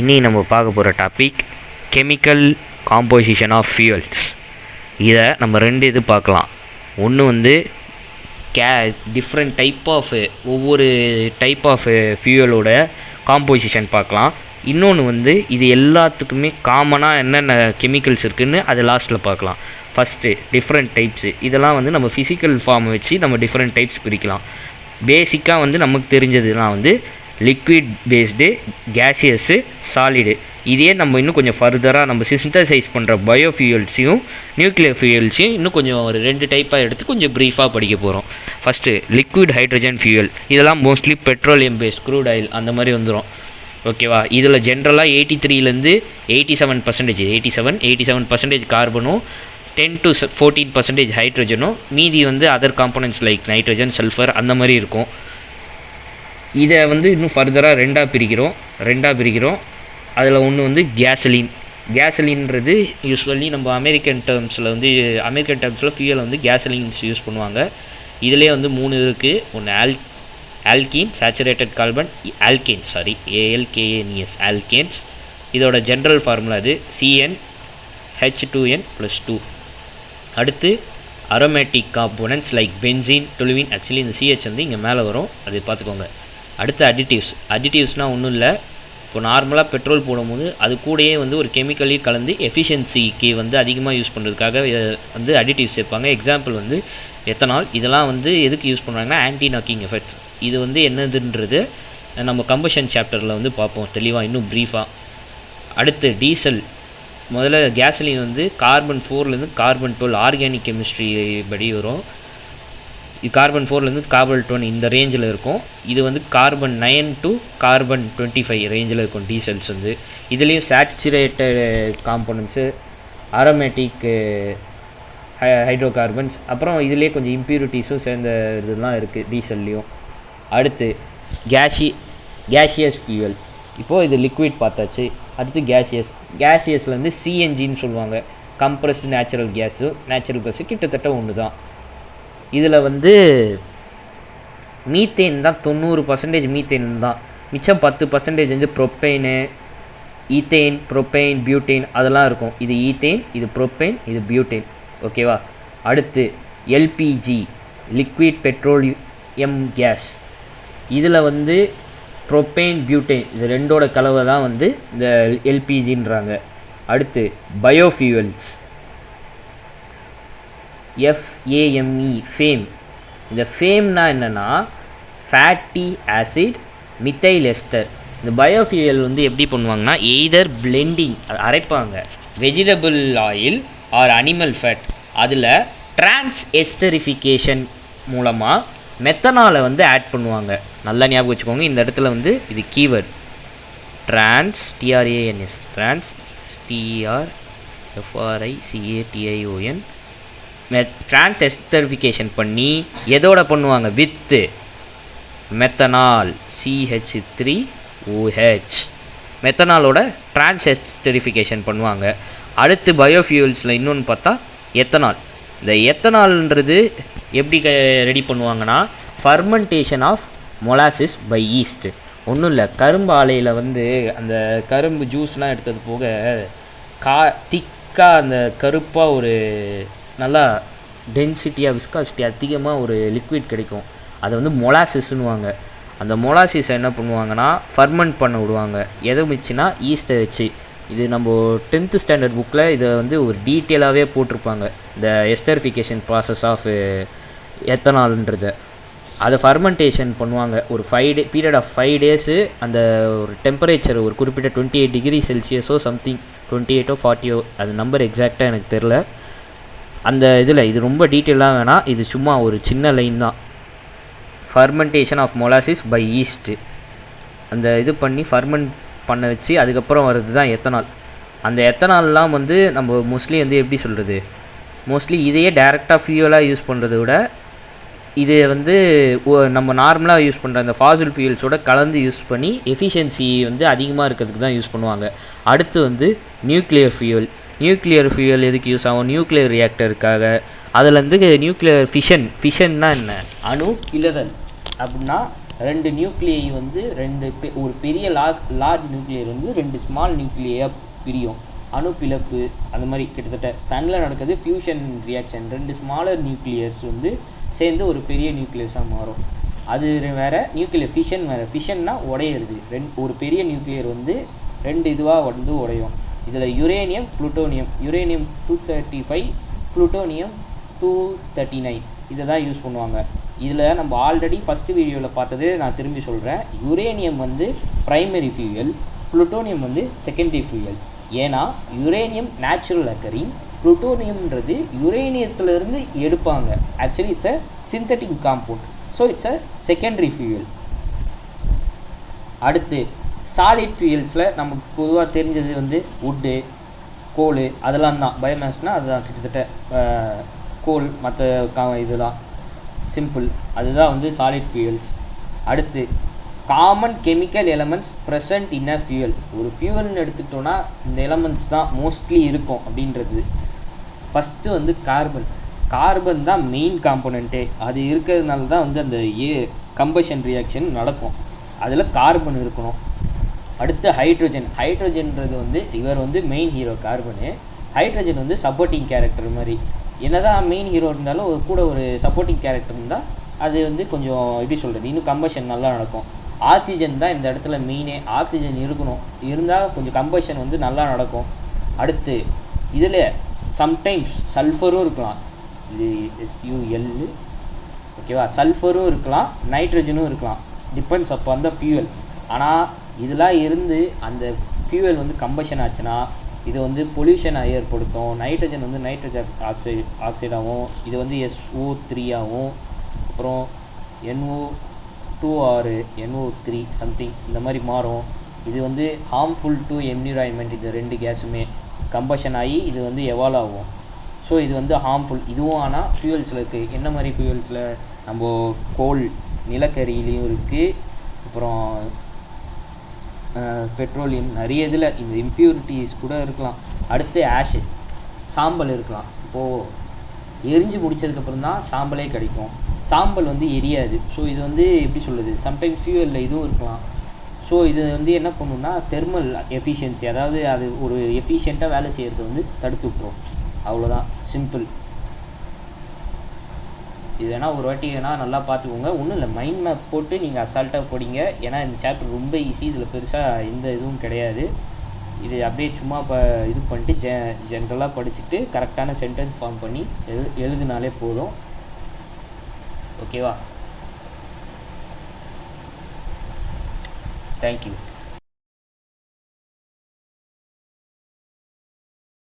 இனி நம்ம பார்க்க போகிற topic chemical composition of fuels. இதை நம்ம ரெண்டு இது பார்க்கலாம். ஒன்று வந்து டிஃப்ரெண்ட் டைப் ஆஃப் ஒவ்வொரு டைப் ஆஃப் ஃபியூயலோட காம்போசிஷன் பார்க்கலாம். இன்னொன்று வந்து இது எல்லாத்துக்குமே காமனாக என்னென்ன கெமிக்கல்ஸ் இருக்குதுன்னு அது லாஸ்ட்டில் பார்க்கலாம். ஃபஸ்ட்டு டிஃப்ரெண்ட் டைப்ஸு, இதெல்லாம் வந்து நம்ம ஃபிசிக்கல் ஃபார்மை வச்சு நம்ம டிஃப்ரெண்ட் டைப்ஸ் பிரிக்கலாம். பேசிக்காக வந்து நமக்கு தெரிஞ்சதுலாம் வந்து லிக்விட் பேஸ்டு, கேஷியஸு, சாலிடு. இதே நம்ம இன்னும் கொஞ்சம் ஃபர்தராக நம்ம சிந்தசைஸ் பண்ணுற பயோஃபியூயல்ஸையும் நியூக்ளியர் ஃபியூயல்ஸையும் இன்னும் கொஞ்சம் ஒரு ரெண்டு டைப்பாக எடுத்து கொஞ்சம் ப்ரீஃபாக படிக்க போகிறோம். First liquid hydrogen fuel. இதெல்லாம் mostly petroleum based, crude oil அந்த மாதிரி வந்துடும். ஓகேவா? இதில் ஜென்ரலாக 83லேருந்து 87% கார்பனும் 10 to 14% ஹைட்ரஜனும், மீதி வந்து other components like nitrogen, sulphur அந்த மாதிரி இருக்கும். இதை வந்து இன்னும் ஃபர்தராக ரெண்டாக பிரிக்கிறோம். அதில் ஒன்று வந்து கேசலின்றது யூஸ்வலி நம்ம அமெரிக்கன் டேர்ம்ஸில் ஃபியூயல் வந்து கேசலின்ஸ் யூஸ் பண்ணுவாங்க. இதிலே வந்து 3 இருக்குது. ஒன்று alkene, saturated carbon, ALKANES alkanes. இதோட ஜென்ரல் ஃபார்முலா இது CnH2n+2. அடுத்து aromatic components like benzene, toluene. Actually இந்த CH வந்து இங்கே மேலே வரும், அது பார்த்துக்கோங்க. அடுத்து அடிட்டிவ்ஸ்னால் ஒன்றும் இல்லை. இப்போ நார்மலாக பெட்ரோல் போடும்போது அது கூடயே வந்து ஒரு கெமிக்கலி கலந்து எஃபிஷியன்சிக்கு வந்து அதிகமாக யூஸ் பண்ணுறதுக்காக வந்து அடிட்டிவ்ஸ் சேர்ப்பாங்க. எக்ஸாம்பிள் வந்து எத்தனால். இதெல்லாம் வந்து எதுக்கு யூஸ் பண்ணுறாங்கன்னா ஆன்டி நாக்கிங் எஃபெக்ட்ஸ். இது வந்து என்னதுன்றது நம்ம கம்பஷன் சாப்டரில் வந்து பார்ப்போம் தெளிவாக, இன்னும் ப்ரீஃபாக. அடுத்து டீசல். முதல்ல கேசலின் வந்து கார்பன் 4லேருந்து கார்பன் 12 ஆர்கானிக் கெமிஸ்ட்ரி படி வரும். கார்பன் 4லேருந்து கார்பன் 12 இந்த ரேஞ்சில் இருக்கும். இது வந்து கார்பன் 9 to கார்பன் 25 ரேஞ்சில் இருக்கும் டீசல்ஸ் வந்து. இதுலேயும் saturated components, aromatic hydro carbons, அப்புறம் இதுலேயே கொஞ்சம் இம்ப்யூரிட்டிஸும் சேர்ந்த இதெல்லாம் இருக்குது டீசல்லையும். அடுத்து கேஷியஸ் ஃபியூயல். இப்போது இது லிக்விட் பார்த்தாச்சு. அடுத்து கேஷியஸில் வந்து சிஎன்ஜின்னு சொல்லுவாங்க. கம்ப்ரஸ்டு நேச்சுரல் கேஸு கிட்டத்தட்ட ஒன்று தான். இதில் வந்து மீத்தேன் தான் 90% மீத்தேன் தான். மிச்சம் 10% வந்து ப்ரொப்பைனு, ஈத்தேன், ப்ரொப்பைன், பியூட்டேன் அதெல்லாம் இருக்கும். இது ஈத்தேன், இது ப்ரொப்பைன், இது பியூட்டேன். ஓகேவா? அடுத்து எல்பிஜி, லிக்விட் பெட்ரோலியம் கேஸ். இதில் வந்து ப்ரொப்பைன், பியூட்டேன் இது ரெண்டோட கலவை தான் வந்து இந்த எல்பிஜின்றாங்க. அடுத்து பயோஃபியூயல்ஸ், FAME, ஃபேம். இந்த ஃபேம்னா என்னென்னா ஃபேட்டி ஆசிட் மித்தைல் எஸ்டர். இந்த பயோஃபியூயல் வந்து எப்படி பண்ணுவாங்கன்னா எய்தர் பிளெண்டிங், அரைப்பாங்க, vegetable oil or animal fat. அதில் டிரான்ஸ் எஸ்டரிஃபிகேஷன் மூலமாக மெத்தனாலை வந்து ஆட் பண்ணுவாங்க. நல்லா ஞாபகம் வச்சுக்கோங்க. இந்த இடத்துல வந்து இது keyword trans, TRANS, trans, TRFRICATION. Trans esterification பண்ணி எதோட பண்ணுவாங்க? With methanol, CH3OH. மெத்தனாலோட trans esterification பண்ணுவாங்க. அடுத்து பயோஃபியூல்ஸில் இன்னொன்று பார்த்தா எத்தனால். இந்த எத்தனால்ன்றது எப்படி ரெடி பண்ணுவாங்கன்னா fermentation of molasses by east. ஒன்றும் இல்லை, கரும்பு ஆலையில் வந்து அந்த கரும்பு ஜூஸ்லாம் எடுத்தது போக திக்காக அந்த கருப்பாக ஒரு நல்லா டென்சிட்டியாக விஸ்காசிட்டி அதிகமாக ஒரு லிக்விட் கிடைக்கும். அதை வந்து மொலாசிஸ்னுவாங்க. அந்த மொலாசிஸை என்ன பண்ணுவாங்கன்னா ஃபர்மெண்ட் பண்ண விடுவாங்க. எதை வச்சுன்னா ஈஸ்ட்டை வச்சு. இது நம்ம 10th ஸ்டாண்டர்ட் புக்கில் இதை வந்து ஒரு டீட்டெயிலாகவே போட்டிருப்பாங்க, இந்த எஸ்டரிஃபிகேஷன் ப்ராசஸ் ஆஃப் எத்தனால்ன்றதை. அதை ஃபர்மெண்டேஷன் பண்ணுவாங்க ஒரு பீரியட் ஆஃப் 5 days. அந்த ஒரு டெம்பரேச்சர் ஒரு குறிப்பிட்ட 28 degree செல்சியஸோ சம்திங், 28 or 40, அது நம்பர் எக்ஸாக்டாக எனக்கு தெரில. அந்த இதில் இது ரொம்ப டீட்டெயிலாக வேணாம், இது சும்மா ஒரு சின்ன லைன் தான். Fermentation of molasses by yeast. அந்த இது பண்ணி ஃபர்மெண்ட் பண்ண வச்சு அதுக்கப்புறம் வர்றது தான் எத்தனால். அந்த எத்தனால்லாம் வந்து நம்ம மோஸ்ட்லி வந்து எப்படி சொல்கிறது, மோஸ்ட்லி இதையே டைரெக்டாக ஃபியூயலாக யூஸ் பண்ணுறத விட இது வந்து நம்ம நார்மலாக யூஸ் பண்ணுற அந்த ஃபாசில் ஃபியூயல்ஸோட கலந்து யூஸ் பண்ணி எஃபிஷியன்சி வந்து அதிகமாக இருக்கிறதுக்கு தான் யூஸ் பண்ணுவாங்க. அடுத்து வந்து நியூக்ளியர் ஃபியூயல் எதுக்கு யூஸ் ஆகும்? நியூக்ளியர் ரியாக்டருக்காக. அதில் வந்து நியூக்ளியர் ஃபிஷன்னா என்ன? அணு பிளதல். அப்படின்னா 2 நியூக்ளியை வந்து ஒரு பெரிய லார்ஜ் நியூக்ளியர் வந்து 2 ஸ்மால் நியூக்ளியாக பிரியும். அணு பிளப்பு அந்த மாதிரி கிட்டத்தட்ட சன்னில் நடக்குது ஃபியூஷன் ரியாக்ஷன். 2 ஸ்மாலர் நியூக்ளியர்ஸ் வந்து சேர்ந்து ஒரு பெரிய நியூக்ளியஸாக மாறும். அது வேறு, நியூக்ளியர் ஃபிஷன் வேறு. ஃபிஷன்னா உடையிறது. ஒரு பெரிய நியூக்ளியர் வந்து 2 இதுவாக வந்து உடையும். இதில் யுரேனியம் புளுட்டோனியம், யுரேனியம் 235, புளுட்டோனியம் 239 இதை தான் யூஸ் பண்ணுவாங்க. இதில் நம்ம ஆல்ரெடி ஃபஸ்ட்டு வீடியோவில் பார்த்தது நான் திரும்பி சொல்கிறேன். யுரேனியம் வந்து ப்ரைமரி ஃபியூயல், புளுட்டோனியம் வந்து செகண்டரி ஃபியூயல். ஏன்னா யுரேனியம் நேச்சுரல் அக்கரிங், புளுட்டோனியம்ன்றது யுரேனியத்திலிருந்து எடுப்பாங்க. Actually it's a synthetic compound, so it's a secondary fuel. அடுத்து சாலிட் ஃபியூயல்ஸில் நமக்கு பொதுவாக தெரிஞ்சது வந்து வுட்டு, கோல், அதெல்லாம் தான். பயோமேஸ்னால் அதுதான் கிட்டத்தட்ட கோல், மற்ற இதெல்லாம் சிம்பிள், அதுதான் வந்து சாலிட் ஃபியூயல்ஸ். அடுத்து common chemical elements present in a fuel. ஒரு ஃபியூயல்னு எடுத்துக்கிட்டோன்னா இந்த எலமெண்ட்ஸ் தான் மோஸ்ட்லி இருக்கும் அப்படின்றது. ஃபஸ்ட்டு வந்து கார்பன் தான் மெயின் காம்போனண்ட்டே. அது இருக்கிறதுனால தான் வந்து அந்த கம்பஷன் ரியாக்ஷன் நடக்கும். அதில் கார்பன் இருக்கணும். அடுத்து ஹைட்ரோஜன்ன்றது வந்து இவர் வந்து மெயின் ஹீரோ கார்பனு. ஹைட்ரோஜன் வந்து சப்போர்ட்டிங் கேரக்டர் மாதிரி. என்னதான் மெயின் ஹீரோ இருந்தாலும் கூட ஒரு சப்போர்ட்டிங் கேரக்டர் இருந்தால் அது வந்து கொஞ்சம் எப்படி சொல்கிறது, இன்னும் கம்பஷன் நல்லா நடக்கும். ஆக்சிஜன் தான் இந்த இடத்துல மெயினே. ஆக்சிஜன் இருக்கணும், இருந்தால் கொஞ்சம் கம்பஷன் வந்து நல்லா நடக்கும். அடுத்து இதில் சம்டைம்ஸ் சல்ஃபரும் இருக்கலாம். இது SUL, ஓகேவா? சல்ஃபரும் இருக்கலாம், நைட்ரஜனும் இருக்கலாம், டிபெண்ட்ஸ் அப்போ அந்த ஃபியூயல். ஆனால் இதெல்லாம் இருந்து அந்த ஃபியூயல் வந்து கம்பஷன் ஆச்சுன்னா இது வந்து பொல்யூஷனை ஏற்படுத்தும். நைட்ரஜன் வந்து நைட்ரஜன் ஆக்சைடாகவும், இது வந்து SO3 ஆகும், அப்புறம் NO2 or NO3 சம்திங் இந்த மாதிரி மாறும். இது வந்து ஹார்ம்ஃபுல் டு என்விரான்மெண்ட். இது 2 கேஸுமே கம்பஷன் ஆகி இது வந்து எவால்வ் ஆகும். ஸோ இது வந்து ஹார்ம்ஃபுல். இதுவும் ஆனால் ஃபியூயல்ஸில் இருக்குது. என்ன மாதிரி ஃபியூயல்ஸில்? நம்ம கோல், நிலக்கரியிலையும் இருக்குது, அப்புறம் பெட்ரோலியம், நிறைய இதில் இந்த இம்ப்யூரிட்டிஸ் கூட இருக்கலாம். அடுத்து ஆஷிட், சாம்பல் இருக்கலாம். இப்போது எரிஞ்சு முடிச்சதுக்கப்புறம் தான் சாம்பலே கிடைக்கும். சாம்பல் வந்து எரியாது. ஸோ இது வந்து எப்படி சொல்லுது, சம்டைம்ஸ் ஃபியூயலில் இதுவும் இருக்கலாம். ஸோ இது வந்து என்ன பண்ணுன்னா தெர்மல் எஃபிஷியன்சி, அதாவது அது ஒரு எஃபிஷியண்ட்டாக வேலை செய்கிறது வந்து தடுத்து விட்ரும். அவ்வளோதான், சிம்பிள். இது வேணால் ஒரு வாட்டி வேணால் நல்லா பார்த்துக்கோங்க. ஒன்றும் இல்லை, மைண்ட் மேப் போட்டு நீங்கள் அசால்ட்டாக போடிங்க. ஏன்னா இந்த சாப்டர் ரொம்ப ஈஸி. இதில் பெருசாக எந்த இதுவும் கிடையாது. இது அப்படியே சும்மா இது பண்ணிட்டு ஜென்ரலாக படிச்சுட்டு கரெக்டான சென்டென்ஸ் ஃபார்ம் பண்ணி எழுதினாலே போதும். ஓகேவா? தேங்க்யூ.